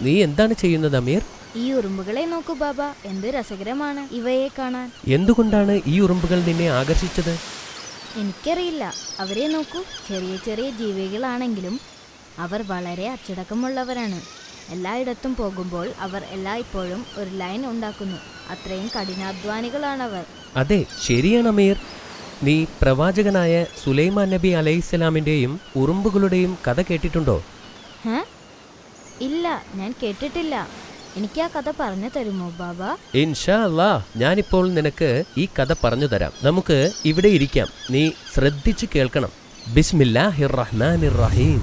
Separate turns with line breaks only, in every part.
നീ എന്താണ് ചെയ്യുന്നത് അമീർ?
ഈ ഉറുമ്പുകളെ നോക്കൂ ബാബ, എന്ത് രസകരമാണ് ഇവയെ കാണാൻ.
എന്തുകൊണ്ടാണ് ഈ ഉറുമ്പുകൾ നിന്നെ ആകർഷിച്ചത്?
എനിക്കറിയില്ല. അവരെ നോക്കൂ, ചെറിയ ചെറിയ ജീവികളാണെങ്കിലും അവർ വളരെ അച്ചടക്കമുള്ളവരാണ്. എല്ലായിടത്തും പോകുമ്പോൾ അവർ എല്ലായ്പ്പോഴും ഒരു ലൈൻ ഉണ്ടാക്കുന്നു. അത്രയും കഠിനാധ്വാനികളാണവർ.
അതെ, ശരിയാണ് അമീർ. നീ പ്രവാചകനായ സുലൈമാൻ നബി അലൈഹിസ്സലാമിന്റെയും ഉറുമ്പുകളുടെയും കഥ കേട്ടിട്ടുണ്ടോ?
ഇല്ല, ഞാൻ കേട്ടിട്ടില്ല. എനിക്ക് ആ കഥ പറഞ്ഞു തരുമോ ബാബ?
ഇൻഷാ അല്ലാ, ഞാനിപ്പോൾ നിനക്ക് ഈ കഥ പറഞ്ഞു തരാം. നമുക്ക് ഇവിടെ ഇരിക്കാം, നീ ശ്രദ്ധിച്ചു കേൾക്കണം. ബിസ്മില്ലാഹിർ റഹ്മാനിർ റഹീം.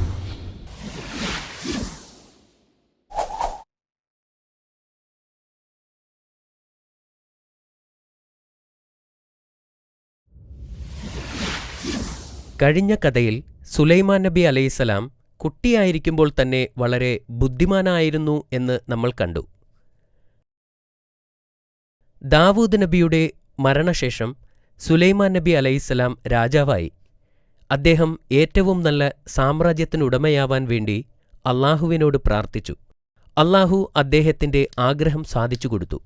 കഴിഞ്ഞ കഥയിൽ സുലൈമാൻ നബി അലൈഹിസ്സലാം കുട്ടിയായിരിക്കുമ്പോൾ തന്നെ വളരെ ബുദ്ധിമാനായിരുന്നു എന്ന് നമ്മൾ കണ്ടു. ദാവൂദ് നബിയുടെ മരണശേഷം സുലൈമാൻ നബി അലൈഹിസ്സലാം രാജാവായി. അദ്ദേഹം ഏറ്റവും നല്ല സാമ്രാജ്യത്തിനുടമയാവാൻ വേണ്ടി അള്ളാഹുവിനോട് പ്രാർത്ഥിച്ചു. അള്ളാഹു അദ്ദേഹത്തിന്റെ ആഗ്രഹം സാധിച്ചു കൊടുത്തു.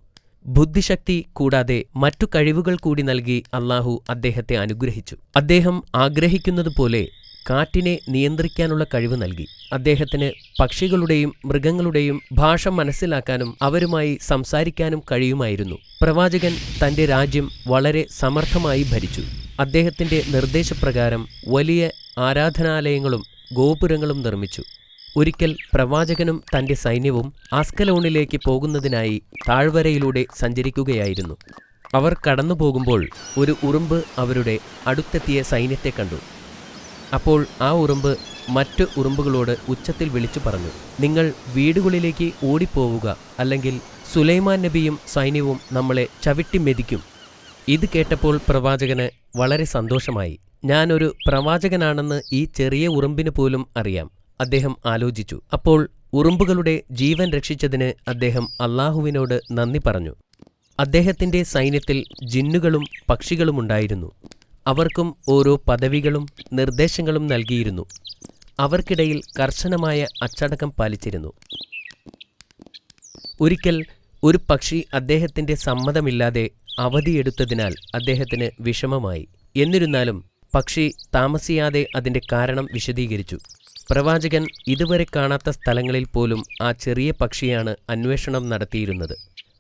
ബുദ്ധിശക്തി കൂടാതെ മറ്റു കഴിവുകൾ കൂടി നൽകി അള്ളാഹു അദ്ദേഹത്തെ അനുഗ്രഹിച്ചു. അദ്ദേഹം ആഗ്രഹിക്കുന്നതുപോലെ കാറ്റിനെ നിയന്ത്രിക്കാനുള്ള കഴിവ് നൽകി. അദ്ദേഹത്തിന് പക്ഷികളുടെയും മൃഗങ്ങളുടെയും ഭാഷ മനസ്സിലാക്കാനും അവരുമായി സംസാരിക്കാനും കഴിയുമായിരുന്നു. പ്രവാചകൻ തന്റെ രാജ്യം വളരെ സമർത്ഥമായി ഭരിച്ചു. അദ്ദേഹത്തിന്റെ നിർദ്ദേശപ്രകാരം വലിയ ആരാധനാലയങ്ങളും ഗോപുരങ്ങളും നിർമ്മിച്ചു. ഒരിക്കൽ പ്രവാചകനും തന്റെ സൈന്യവും ആസ്കലോണിലേക്ക് പോകുന്നതിനായി താഴ്വരയിലൂടെ സഞ്ചരിക്കുകയായിരുന്നു. അവർ കടന്നുപോകുമ്പോൾ ഒരു ഉറുമ്പ് അവരുടെ അടുത്തെത്തിയ സൈന്യത്തെ കണ്ടു. അപ്പോൾ ആ ഉറുമ്പ് മറ്റു ഉറുമ്പുകളോട് ഉച്ചത്തിൽ വിളിച്ചു പറഞ്ഞു, നിങ്ങൾ വീടുകളിലേക്ക് ഓടിപ്പോവുക, അല്ലെങ്കിൽ സുലൈമാൻ നബിയും സൈന്യവും നമ്മളെ ചവിട്ടി മെതിക്കും. ഇത് കേട്ടപ്പോൾ പ്രവാചകന് വളരെ സന്തോഷമായി. ഞാനൊരു പ്രവാചകനാണെന്ന് ഈ ചെറിയ ഉറുമ്പിന് പോലും അറിയാം, അദ്ദേഹം ആലോചിച്ചു. അപ്പോൾ ഉറുമ്പുകളുടെ ജീവൻ രക്ഷിച്ചതിന് അദ്ദേഹം അള്ളാഹുവിനോട് നന്ദി പറഞ്ഞു. അദ്ദേഹത്തിന്റെ സൈന്യത്തിൽ ജിന്നുകളും പക്ഷികളുമുണ്ടായിരുന്നു. അവർക്കും ഓരോ പദവികളും നിർദ്ദേശങ്ങളും നൽകിയിരുന്നു. അവർക്കിടയിൽ കർശനമായ അച്ചടക്കം പാലിച്ചിരുന്നു. ഒരിക്കൽ ഒരു പക്ഷി അദ്ദേഹത്തിന്റെ സമ്മതമില്ലാതെ അവധിയെടുത്തതിനാൽ അദ്ദേഹത്തിന് വിഷമമായി. എന്നിരുന്നാലും പക്ഷി താമസിയാതെ അതിന്റെ കാരണം വിശദീകരിച്ചു. പ്രവാചകൻ ഇതുവരെ കാണാത്ത സ്ഥലങ്ങളിൽ പോലും ആ ചെറിയ പക്ഷിയാണ് അന്വേഷണം നടത്തിയിരുന്നത്.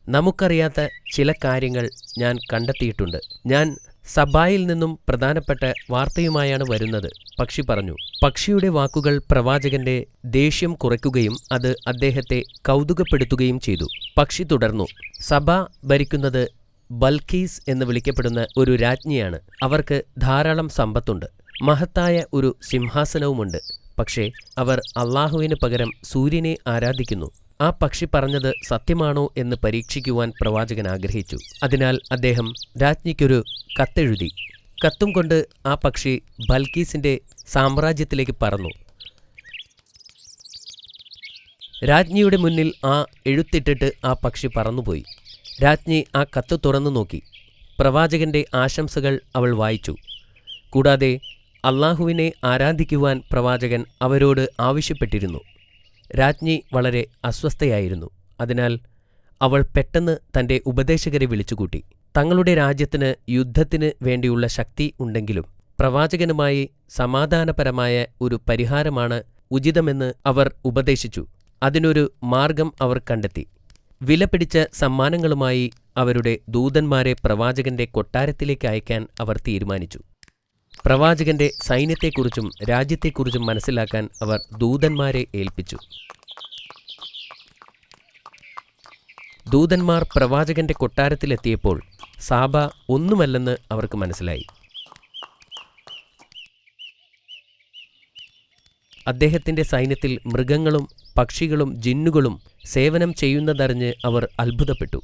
നമുക്കറിയാത്ത ചില കാര്യങ്ങൾ ഞാൻ കണ്ടെത്തിയിട്ടുണ്ട്. ഞാൻ സബായിൽ നിന്നും പ്രധാനപ്പെട്ട വാർത്തയുമായാണ് വരുന്നത്, പക്ഷി പറഞ്ഞു. പക്ഷിയുടെ വാക്കുകൾ പ്രവാചകന്റെ ദേഷ്യം കുറയ്ക്കുകയും അത് അദ്ദേഹത്തെ കൗതുകപ്പെടുത്തുകയും ചെയ്തു. പക്ഷി തുടർന്നു, സബ ഭരിക്കുന്നത് ബൽഖീസ് എന്ന് വിളിക്കപ്പെടുന്ന ഒരു രാജ്ഞിയാണ്. അവർക്ക് ധാരാളം സമ്പത്തുണ്ട്, മഹത്തായ ഒരു സിംഹാസനവുമുണ്ട്. പക്ഷേ അവർ അള്ളാഹുവിന് പകരം സൂര്യനെ ആരാധിക്കുന്നു. ആ പക്ഷി പറഞ്ഞത് സത്യമാണോ എന്ന് പരീക്ഷിക്കുവാൻ പ്രവാചകൻ ആഗ്രഹിച്ചു. അതിനാൽ അദ്ദേഹം രാജ്ഞിക്കൊരു കത്തെഴുതി. കത്തും കൊണ്ട് ആ പക്ഷി ബൽഖീസിന്റെ സാമ്രാജ്യത്തിലേക്ക് പറന്നു. രാജ്ഞിയുടെ മുന്നിൽ ആ എഴുത്തിട്ടിട്ട് ആ പക്ഷി പറന്നുപോയി. രാജ്ഞി ആ കത്ത് തുറന്നു നോക്കി. പ്രവാചകന്റെ ആശംസകൾ അവൾ വായിച്ചു. കൂടാതെ അള്ളാഹുവിനെ ആരാധിക്കുവാൻ പ്രവാചകൻ അവരോട് ആവശ്യപ്പെട്ടിരുന്നു. രാജ്ഞി വളരെ അസ്വസ്ഥയായിരുന്നു. അതിനാൽ അവൾ പെട്ടെന്ന് തന്റെ ഉപദേശകരെ വിളിച്ചുകൂട്ടി. തങ്ങളുടെ രാജ്യത്തിന് യുദ്ധത്തിന് വേണ്ടിയുള്ള ശക്തി ഉണ്ടെങ്കിലും പ്രവാചകനുമായി സമാധാനപരമായ ഒരു പരിഹാരമാണ് ഉചിതമെന്ന് അവർ ഉപദേശിച്ചു. അതിനൊരു മാർഗം അവർ കണ്ടെത്തി. വിലപിടിച്ച സമ്മാനങ്ങളുമായി അവരുടെ ദൂതന്മാരെ പ്രവാചകന്റെ കൊട്ടാരത്തിലേക്ക് അയക്കാൻ അവർ തീരുമാനിച്ചു. പ്രവാചകന്റെ സൈന്യത്തെക്കുറിച്ചും രാജ്യത്തെക്കുറിച്ചും മനസ്സിലാക്കാൻ അവർ ദൂതന്മാരെ ഏൽപ്പിച്ചു. ദൂതന്മാർ പ്രവാചകന്റെ കൊട്ടാരത്തിലെത്തിയപ്പോൾ സാബ ഒന്നുമല്ലെന്ന് അവർക്ക് മനസ്സിലായി. അദ്ദേഹത്തിന്റെ സൈന്യത്തിൽ മൃഗങ്ങളും പക്ഷികളും ജിന്നുകളും സേവനം ചെയ്യുന്നതറിഞ്ഞ് അവർ അത്ഭുതപ്പെട്ടു.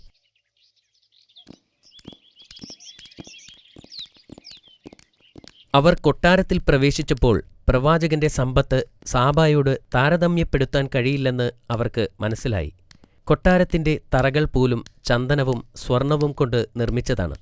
അവർ കൊട്ടാരത്തിൽ പ്രവേശിച്ചപ്പോൾ പ്രവാചകന്റെ സമ്പത്ത് സാബായോട് താരതമ്യപ്പെടുത്താൻ കഴിയില്ലെന്ന് അവർക്ക് മനസ്സിലായി. കൊട്ടാരത്തിന്റെ തറകൾ പോലും ചന്ദനവും സ്വർണവും കൊണ്ട് നിർമ്മിച്ചതാണ്.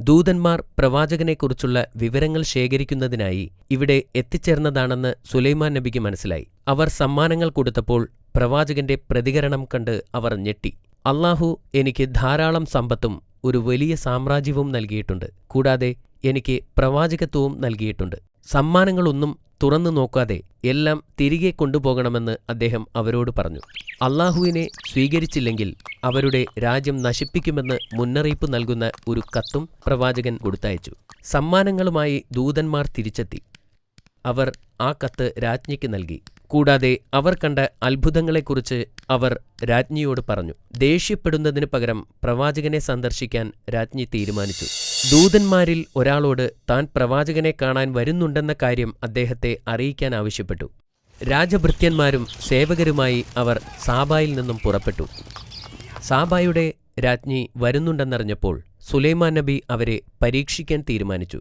ദൂതന്മാർ പ്രവാചകനെക്കുറിച്ചുള്ള വിവരങ്ങൾ ശേഖരിക്കുന്നതിനായി ഇവിടെ എത്തിച്ചേർന്നതാണെന്ന് സുലൈമാൻ നബിക്ക് മനസ്സിലായി. അവർ സമ്മാനങ്ങൾ കൊടുത്തപ്പോൾ പ്രവാചകന്റെ പ്രതികരണം കണ്ട് അവർ ഞെട്ടി. അല്ലാഹു എനിക്ക് ധാരാളം സമ്പത്തും ഒരു വലിയ സാമ്രാജ്യവും നൽകിയിട്ടുണ്ട്. കൂടാതെ എനിക്ക് പ്രവാചകത്വവും നൽകിയിട്ടുണ്ട്. സമ്മാനങ്ങളൊന്നും തുറന്നു നോക്കാതെ എല്ലാം തിരികെ കൊണ്ടുപോകണമെന്ന് അദ്ദേഹം അവരോട് പറഞ്ഞു. അല്ലാഹുവിനെ സ്വീകരിച്ചില്ലെങ്കിൽ അവരുടെ രാജ്യം നശിപ്പിക്കുമെന്ന് മുന്നറിയിപ്പ് നൽകുന്ന ഒരു കത്തും പ്രവാചകൻ കൊടുത്തയച്ചു. സമ്മാനങ്ങളുമായി ദൂതന്മാർ തിരിച്ചെത്തി. അവർ ആ കത്ത് രാജ്ഞിക്ക് നൽകി. കൂടാതെ അവർ കണ്ട അത്ഭുതങ്ങളെക്കുറിച്ച് അവർ രാജ്ഞിയോട് പറഞ്ഞു. ദേഷ്യപ്പെടുന്നതിന് പകരം പ്രവാചകനെ സന്ദർശിക്കാൻ രാജ്ഞി തീരുമാനിച്ചു. ദൂതന്മാരിൽ ഒരാളോട് താൻ പ്രവാചകനെ കാണാൻ വരുന്നുണ്ടെന്ന കാര്യം അദ്ദേഹത്തെ അറിയിക്കാൻ ആവശ്യപ്പെട്ടു. രാജഭൃത്യന്മാരും സേവകരുമായി അവർ സാബായിൽ നിന്നും പുറപ്പെട്ടു. സാബായുടെ രാജ്ഞി വരുന്നുണ്ടെന്നറിഞ്ഞപ്പോൾ സുലൈമാൻ നബി അവരെ പരീക്ഷിക്കാൻ തീരുമാനിച്ചു.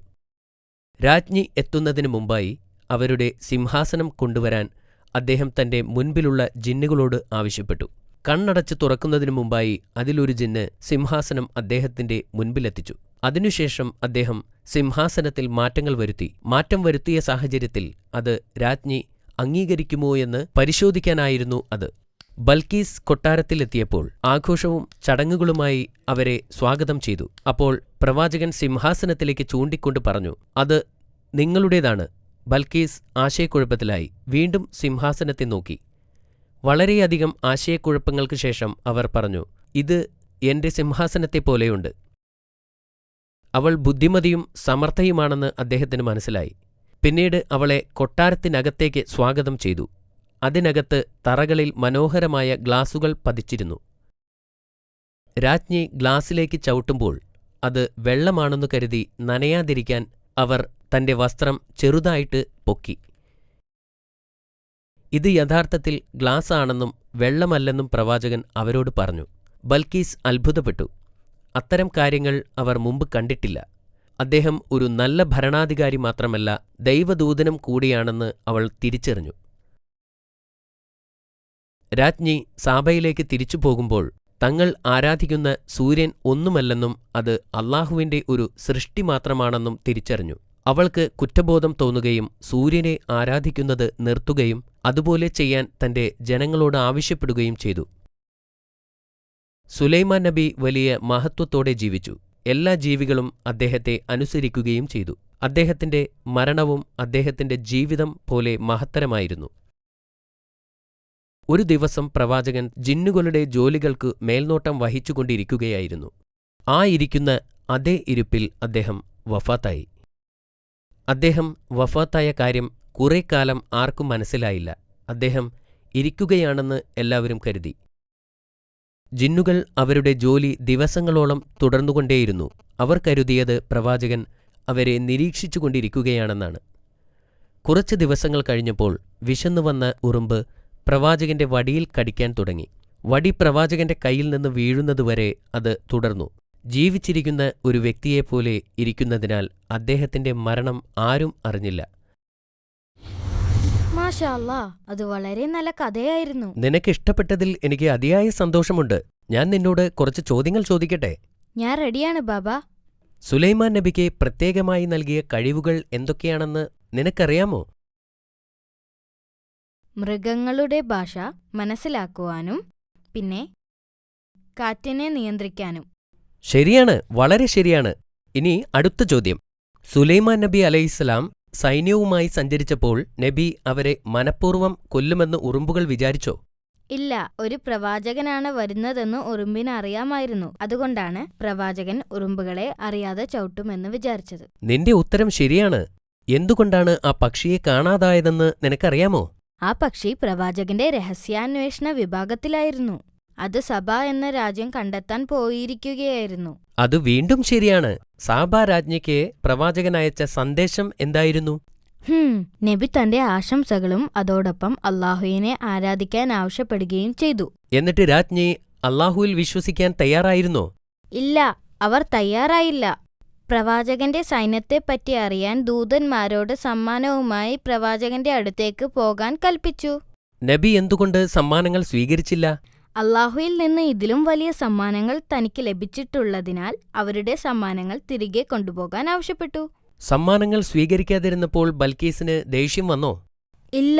രാജ്ഞി എത്തുന്നതിന് മുമ്പായി അവരുടെ സിംഹാസനം കൊണ്ടുവരാൻ അദ്ദേഹം തന്റെ മുൻപിലുള്ള ജിന്നുകളോട് ആവശ്യപ്പെട്ടു. കണ്ണടച്ച് തുറക്കുന്നതിനു മുമ്പായി അതിലൊരു ജിന്ന് സിംഹാസനം അദ്ദേഹത്തിന്റെ മുൻപിലെത്തിച്ചു. അതിനുശേഷം അദ്ദേഹം സിംഹാസനത്തിൽ മാറ്റങ്ങൾ വരുത്തി. മാറ്റം വരുത്തിയ സാഹചര്യത്തിൽ അത് രാജ്ഞി അംഗീകരിക്കുമോ എന്ന് പരിശോധിക്കാനായിരുന്നു അത്. ബൽക്കീസ് കൊട്ടാരത്തിലെത്തിയപ്പോൾ ആഘോഷവും ചടങ്ങുകളുമായി അവരെ സ്വാഗതം ചെയ്തു. അപ്പോൾ പ്രവാചകൻ സിംഹാസനത്തിലേക്ക് ചൂണ്ടിക്കൊണ്ട് പറഞ്ഞു, അത് നിങ്ങളുടേതാണ്. ബൽക്കീസ് ആശയക്കുഴപ്പത്തിലായി വീണ്ടും സിംഹാസനത്തെ നോക്കി. വളരെയധികം ആശയക്കുഴപ്പങ്ങൾക്ക് ശേഷം അവർ പറഞ്ഞു, ഇത് എന്റെ സിംഹാസനത്തെപ്പോലെയുണ്ട്. അവൾ ബുദ്ധിമതിയും സമർത്ഥയുമാണെന്ന് അദ്ദേഹത്തിന് മനസ്സിലായി. പിന്നീട് അവളെ കൊട്ടാരത്തിനകത്തേക്ക് സ്വാഗതം ചെയ്തു. അതിനകത്ത് തറകളിൽ മനോഹരമായ ഗ്ലാസുകൾ പതിച്ചിരുന്നു. രാജ്ഞി ഗ്ലാസിലേക്ക് ചവിട്ടുമ്പോൾ അത് വെള്ളമാണെന്നു കരുതി നനയാതിരിക്കാൻ അവർ തന്റെ വസ്ത്രം ചെറുതായിട്ട് പൊക്കി. ഇത് യഥാർത്ഥത്തിൽ ഗ്ലാസ് ആണെന്നും വെള്ളമല്ലെന്നും പ്രവാചകൻ അവരോട് പറഞ്ഞു. ബൽക്കീസ് അത്ഭുതപ്പെട്ടു. അത്തരം കാര്യങ്ങൾ അവർ മുമ്പ് കണ്ടിട്ടില്ല. അദ്ദേഹം ഒരു നല്ല ഭരണാധികാരി മാത്രമല്ല, ദൈവദൂതനും കൂടിയാണെന്ന് അവൾ തിരിച്ചറിഞ്ഞു. രാജ്ഞി സാബയിലേക്ക് തിരിച്ചു പോകുമ്പോൾ തങ്ങൾ ആരാധിക്കുന്ന സൂര്യൻ ഒന്നുമല്ലെന്നും അത് അല്ലാഹുവിന്റെ ഒരു സൃഷ്ടി മാത്രമാണെന്നും തിരിച്ചറിഞ്ഞു. അവൾക്ക് കുറ്റബോധം തോന്നുകയും സൂര്യനെ ആരാധിക്കുന്നത് നിർത്തുകയും അതുപോലെ ചെയ്യാൻ തന്റെ ജനങ്ങളോട് ആവശ്യപ്പെടുകയും ചെയ്തു. സുലൈമാൻ നബി വലിയ മഹത്വത്തോടെ ജീവിച്ചു. എല്ലാ ജീവികളും അദ്ദേഹത്തെ അനുസരിക്കുകയും ചെയ്തു. അദ്ദേഹത്തിന്റെ മരണവും അദ്ദേഹത്തിന്റെ ജീവിതം പോലെ മഹത്തരമായിരുന്നു. ഒരു ദിവസം പ്രവാചകൻ ജിന്നുകളുടെ ജോലികൾക്ക് മേൽനോട്ടം വഹിച്ചുകൊണ്ടിരിക്കുകയായിരുന്നു. ആ ഇരിക്കുന്ന അതേ ഇരിപ്പിൽ അദ്ദേഹം വഫാത്തായി. അദ്ദേഹം വഫാത്തായ കാര്യം കുറേക്കാലം ആർക്കും മനസ്സിലായില്ല. അദ്ദേഹം ഇരിക്കുകയാണെന്ന് എല്ലാവരും കരുതി. ജിന്നുകൾ അവരുടെ ജോലി ദിവസങ്ങളോളം തുടർന്നുകൊണ്ടേയിരുന്നു. അവർ കരുതിയത് പ്രവാചകൻ അവരെ നിരീക്ഷിച്ചുകൊണ്ടിരിക്കുകയാണെന്നാണ്. കുറച്ച് ദിവസങ്ങൾ കഴിഞ്ഞപ്പോൾ വിശന്നുവന്ന ഉറുമ്പ് പ്രവാചകന്റെ വടിയിൽ കടിക്കാൻ തുടങ്ങി. വടി പ്രവാചകന്റെ കയ്യിൽ നിന്ന് വീഴുന്നതുവരെ അത് തുടർന്നു. ജീവിച്ചിരിക്കുന്ന ഒരു വ്യക്തിയെപ്പോലെ ഇരിക്കുന്നതിനാൽ അദ്ദേഹത്തിന്റെ മരണം ആരും അറിഞ്ഞില്ല.
മാഷാ അല്ലാ, അത് വളരെ നല്ല കഥയായിരുന്നു.
നിനക്കിഷ്ടപ്പെട്ടതിൽ എനിക്ക് അതിയായ സന്തോഷമുണ്ട്. ഞാൻ നിന്നോട് കുറച്ച് ചോദ്യങ്ങൾ ചോദിക്കട്ടെ?
ഞാൻ റെഡിയാണ് ബാബാ.
സുലൈമാൻ നബിക്ക് പ്രത്യേകമായി നൽകിയ കഴിവുകൾ എന്തൊക്കെയാണെന്ന് നിനക്കറിയാമോ?
മൃഗങ്ങളുടെ ഭാഷ മനസ്സിലാക്കുവാനും പിന്നെ കാറ്റിനെ നിയന്ത്രിക്കാനും.
ശരിയാണ്, വളരെ ശരിയാണ്. ഇനി അടുത്ത ചോദ്യം. സുലൈമാൻ നബി അലൈഹിസ്സലാം സൈന്യവുമായി സഞ്ചരിച്ചപ്പോൾ നബി അവരെ മനഃപൂർവ്വം കൊല്ലുമെന്ന് ഉറുമ്പുകൾ വിചാരിച്ചോ?
ഇല്ല, ഒരു പ്രവാചകനാണ് വരുന്നതെന്ന് ഉറുമ്പിന് അറിയാമായിരുന്നു. അതുകൊണ്ടാണ് പ്രവാചകൻ ഉറുമ്പുകളെ അറിയാതെ ചവിട്ടുമെന്ന് വിചാരിച്ചത്.
നിന്റെ ഉത്തരം ശരിയാണ്. എന്തുകൊണ്ടാണ് ആ പക്ഷിയെ കാണാതായതെന്ന് നിനക്കറിയാമോ?
ആ പക്ഷി പ്രവാചകന്റെ രഹസ്യാന്വേഷണ വിഭാഗത്തിലായിരുന്നു. അത് സബ എന്ന രാജ്യം കണ്ടെത്താൻ പോയിരിക്കുകയായിരുന്നു.
അത് വീണ്ടും ശരിയാണ്. സാബ രാജ്ഞിക്ക് പ്രവാചകൻ അയച്ച സന്ദേശം എന്തായിരുന്നു?
നബി തന്റെ ആശംസകളും അതോടൊപ്പം അല്ലാഹുവിനെ ആരാധിക്കാൻ ആവശ്യപ്പെടുകയും ചെയ്തു.
എന്നിട്ട് രാജ്ഞി അല്ലാഹുവിൽ വിശ്വസിക്കാൻ തയ്യാറായിരുന്നോ?
ഇല്ല, അവർ തയ്യാറായില്ല. പ്രവാചകന്റെ സൈന്യത്തെപ്പറ്റി അറിയാൻ ദൂതന്മാരോട് സമ്മാനവുമായി പ്രവാചകന്റെ അടുത്തേക്ക് പോകാൻ കൽപ്പിച്ചു.
നബി എന്തുകൊണ്ട് സമ്മാനങ്ങൾ സ്വീകരിച്ചില്ല?
അള്ളാഹുവിൽ നിന്ന് ഇതിലും വലിയ സമ്മാനങ്ങൾ തനിക്ക് ലഭിച്ചിട്ടുള്ളതിനാൽ അവരുടെ സമ്മാനങ്ങൾ തിരികെ കൊണ്ടുപോകാൻ ആവശ്യപ്പെട്ടു.
സമ്മാനങ്ങൾ സ്വീകരിക്കാതിരുന്നപ്പോൾ ബൽക്കീസിന് ദേഷ്യം വന്നോ?
ഇല്ല,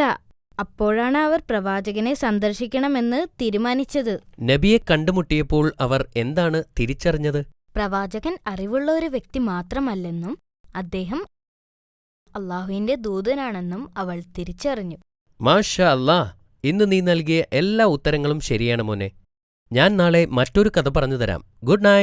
അപ്പോഴാണ് അവർ പ്രവാചകനെ സന്ദർശിക്കണമെന്ന് തീരുമാനിച്ചത്.
നബിയെ കണ്ടുമുട്ടിയപ്പോൾ അവർ എന്താണ് തിരിച്ചറിഞ്ഞത്?
പ്രവാചകൻ അറിവുള്ള ഒരു വ്യക്തി മാത്രമല്ലെന്നും അദ്ദേഹം അള്ളാഹുവിന്റെ ദൂതനാണെന്നും അവൾ തിരിച്ചറിഞ്ഞു.
മാഷാ അല്ലാ, ഇന്ന് നീ നൽകിയ എല്ലാ ഉത്തരങ്ങളും ശരിയാണ് മോനെ. ഞാൻ നാളെ മറ്റൊരു കഥ പറഞ്ഞു തരാം. Good night.